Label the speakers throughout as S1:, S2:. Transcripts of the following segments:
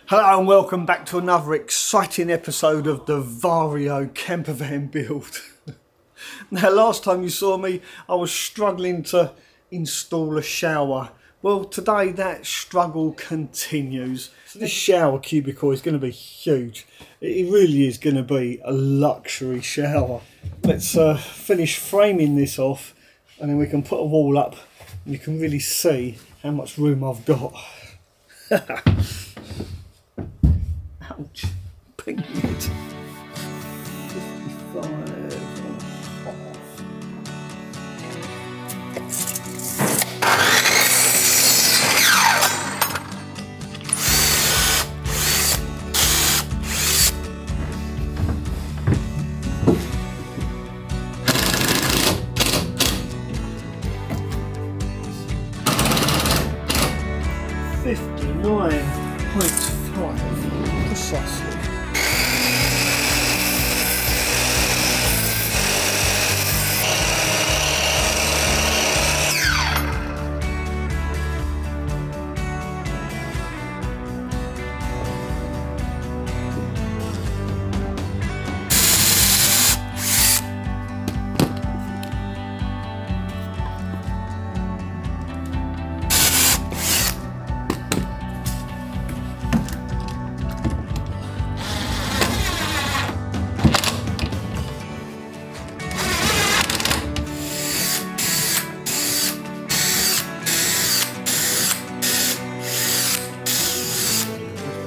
S1: Hello and welcome back to another exciting episode of the Vario campervan build. Now last time you saw me I was struggling to install a shower. Well today that struggle continues. So this shower cubicle is going to be huge. It really is going to be a luxury shower. Let's finish framing this off and then we can put a wall up and you can really see how much room I've got. Ouch, pink it. 55 and a half. Precisely.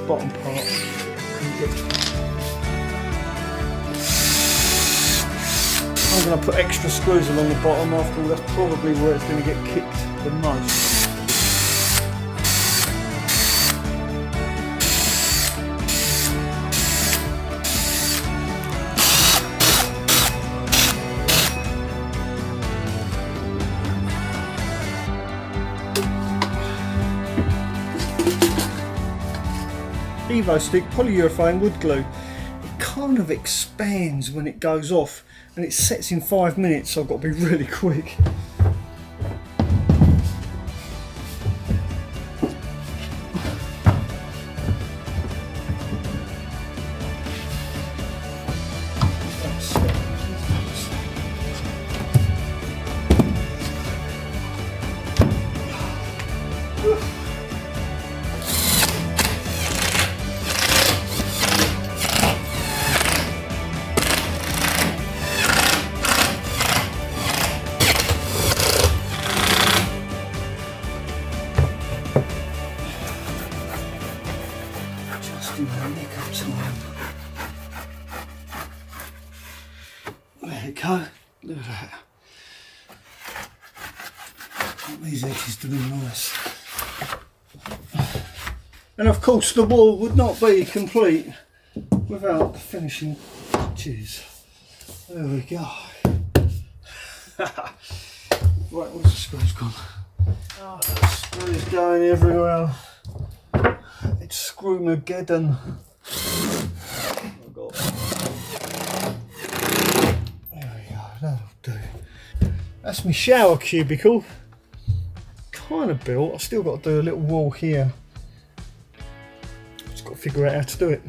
S1: Bottom part. I'm going to put extra screws along the bottom. After all, that's probably where it's going to get kicked the most. Evo stick polyurethane wood glue. It kind of expands when it goes off and it sets in 5 minutes, so I've got to be really quick. There you go, look at that. I want these edges to be nice. And of course the wall would not be complete without the finishing touches. There we go. Right, where's the screws gone? Oh, the screws going everywhere. It's Screwmageddon. Oh God. There we go, that'll do. That's my shower cubicle. Kind of built. I've still got to do a little wall here. Just got to figure out how to do it.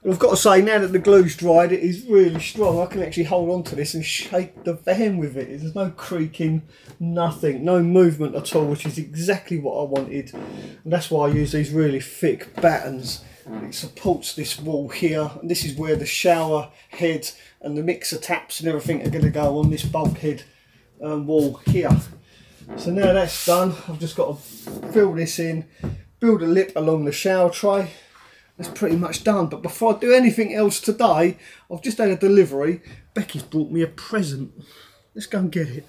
S1: I've got to say, now that the glue's dried, it is really strong. I can actually hold on to this and shake the van with it. There's no creaking, nothing, no movement at all, which is exactly what I wanted. And that's why I use these really thick battens. It supports this wall here, and this is where the shower head and the mixer taps and everything are going to go on this bulkhead wall here. So now that's done, I've just got to fill this in, build a lip along the shower tray. That's pretty much done. But before I do anything else today, I've just had a delivery. Becky's brought me a present. Let's go and get it.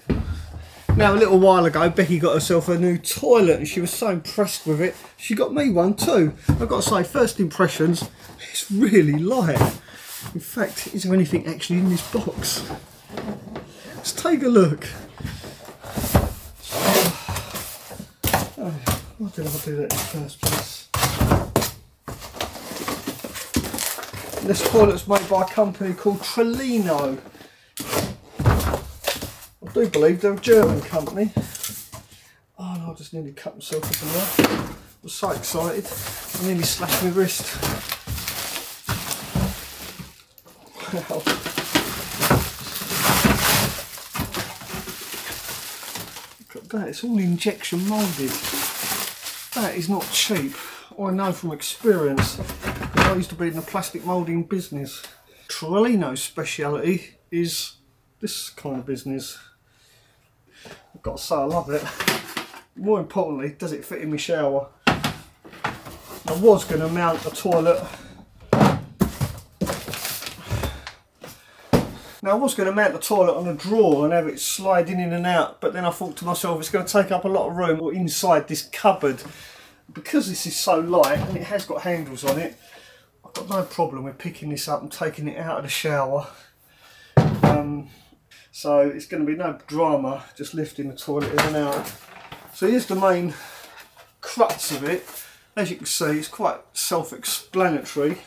S1: Now, a little while ago, Becky got herself a new toilet and she was so impressed with it. She got me one too. I've got to say, first impressions, it's really light. In fact, is there anything actually in this box? Let's take a look. Oh, why did I do that in the first place? This toilet's made by a company called TRELINO. I do believe they're a German company. Oh no, I just nearly cut myself up in there. I was so excited. I nearly slashed my wrist. Wow. Look at that, it's all injection moulded. That is not cheap. I know from experience. I used to be in the plastic moulding business. TRELINO's speciality is this kind of business. I've got to say I love it. More importantly, does it fit in my shower? I was going to mount a toilet. Now I was going to mount the toilet on a drawer and have it sliding in and out, but then I thought to myself it's going to take up a lot of room inside this cupboard. Because this is so light and it has got handles on it, I've got no problem with picking this up and taking it out of the shower. So it's going to be no drama just lifting the toilet in and out. So here's the main crux of it. As you can see, it's quite self-explanatory.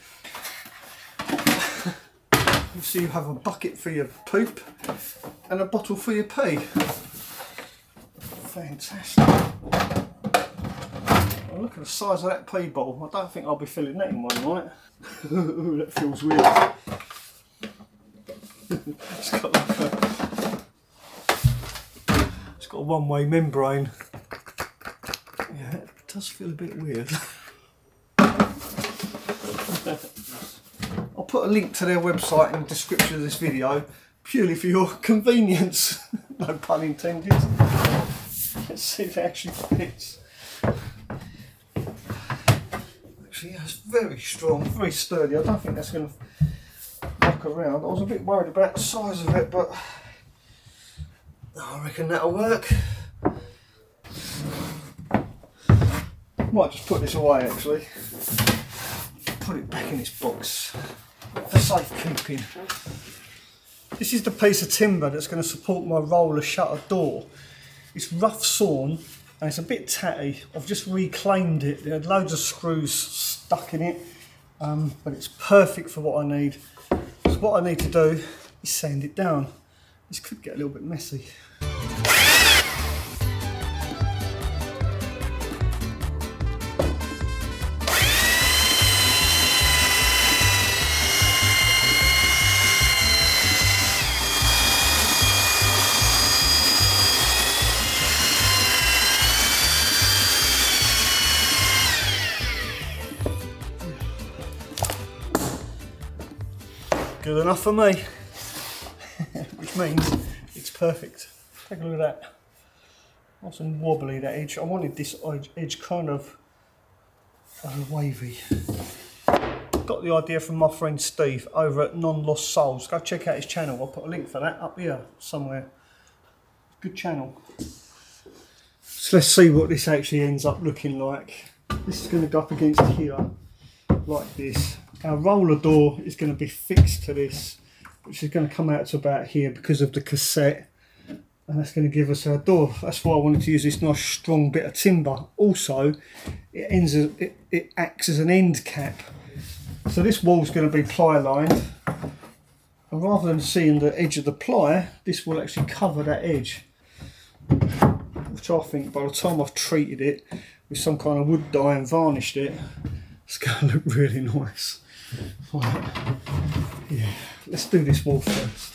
S1: You see you have a bucket for your poop and a bottle for your pee. Fantastic. Oh, look at the size of that pee bottle. I don't think I'll be filling that in one night. Ooh, that feels weird. It's got a one-way membrane. Yeah, it does feel a bit weird. I'll put a link to their website in the description of this video, purely for your convenience. No pun intended. Let's see if it actually fits. Actually, yeah, it's very strong, very sturdy. I don't think that's going to knock around. I was a bit worried about the size of it, but I reckon that'll work. Might just put this away actually. Put it back in its box for safekeeping. This is the piece of timber that's going to support my roller shutter door. It's rough sawn and it's a bit tatty. I've just reclaimed it. There are loads of screws stuck in it, but it's perfect for what I need. So what I need to do is sand it down. This could get a little bit messy. Good enough for me, which means it's perfect. Take a look at that. Nice and wobbly, that edge. I wanted this edge kind of wavy. Got the idea from my friend Steve over at Non-Lost Souls. Go check out his channel. I'll put a link for that up here somewhere. Good channel. So let's see what this actually ends up looking like. This is going to go up against here like this. Our roller door is going to be fixed to this, which is going to come out to about here because of the cassette, and that's going to give us our door. That's why I wanted to use this nice strong bit of timber. Also, it acts as an end cap. So this wall is going to be ply lined, and rather than seeing the edge of the ply, this will actually cover that edge, which I think by the time I've treated it with some kind of wood dye and varnished it, it's going to look really nice. Right. Yeah, let's do this wall first.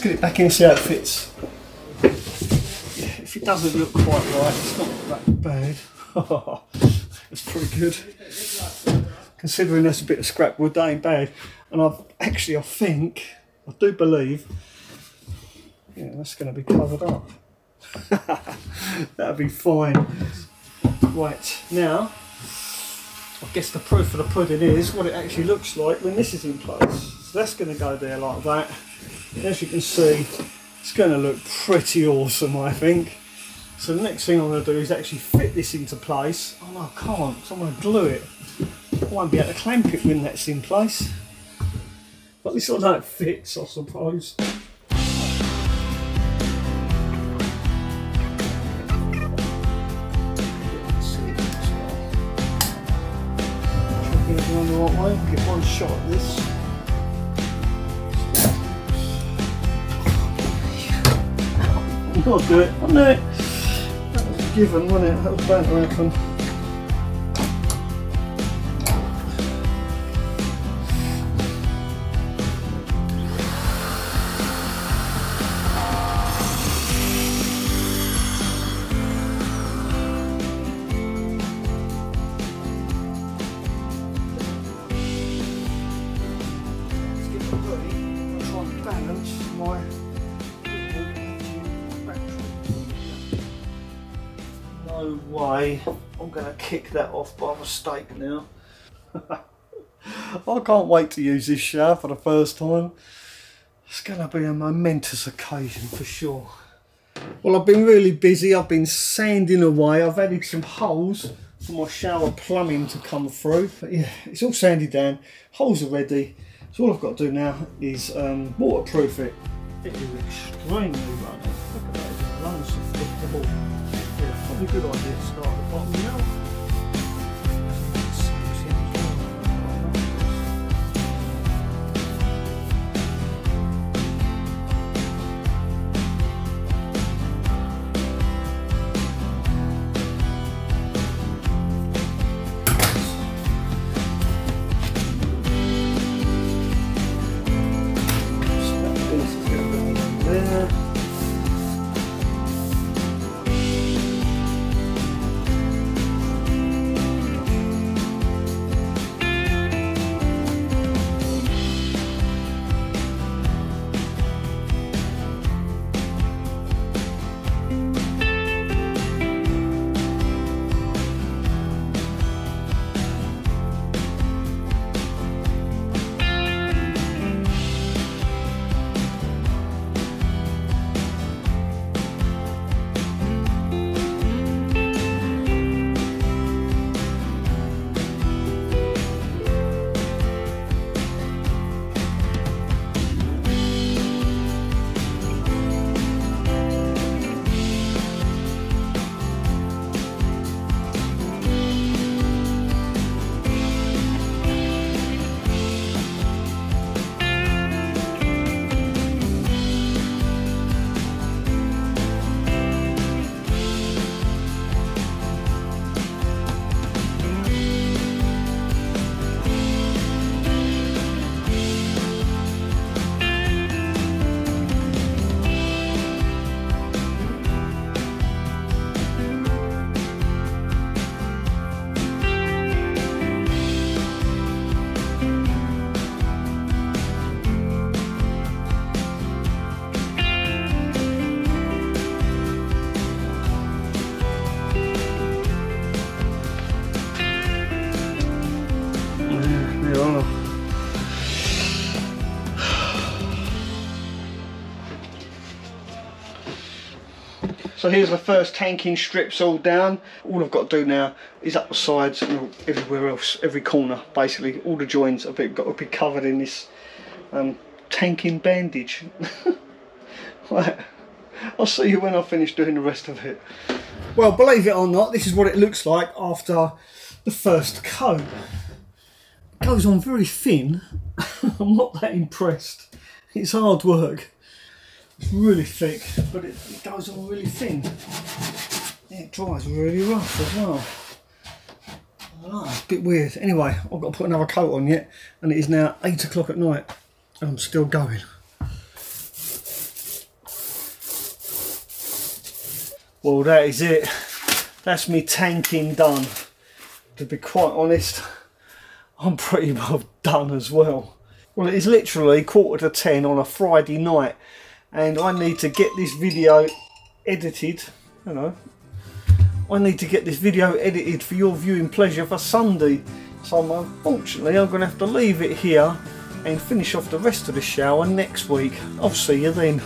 S1: Get it back in, see how it fits. Yeah, if it doesn't look quite right, it's not that bad. That's pretty good. Considering that's a bit of scrap wood, that ain't bad. And I do believe, yeah, that's going to be covered up. That'll be fine. Right, now, I guess the proof of the pudding is what it actually looks like when this is in place. So that's going to go there like that. As you can see, it's going to look pretty awesome, I think. So the next thing I'm going to do is actually fit this into place. Oh no, I can't, because I'm going to glue it. I won't be able to clamp it when that's in place. But at least I know it fits, I suppose. Get it on the right way, get one shot at this. I'll do it. I know it. That was a given, wasn't it? That was bound to happen. Let's get it ready. I'm going to try and balance my no way I'm going to kick that off by mistake now. I can't wait to use this shower for the first time. It's going to be a momentous occasion for sure. Well, I've been really busy. I've been sanding away. I've added some holes for my shower plumbing to come through. But yeah, it's all sanded down. Holes are ready. So all I've got to do now is waterproof it. It is extremely runny. Look at that, it runs off the wall. Yeah, probably a good idea to start at the bottom now. So here's the first tanking strips all down. All I've got to do now is up the sides and everywhere else, every corner basically. All the joins have got to be covered in this tanking bandage. Right, I'll see you when I finish doing the rest of it. Well, believe it or not, this is what it looks like after the first coat. It goes on very thin. I'm not that impressed. It's hard work. It's really thick, but it goes on really thin. It dries really rough as well. Oh, it's a bit weird. Anyway, I've got to put another coat on yet, and it is now 8 o'clock at night, and I'm still going. Well, that is it. That's me tanking done. To be quite honest, I'm pretty well done as well. Well, it is literally 9:45 on a Friday night, and I need to get this video edited. You know, I need to get this video edited for your viewing pleasure for Sunday. So unfortunately, I'm going to have to leave it here and finish off the rest of the shower next week. I'll see you then.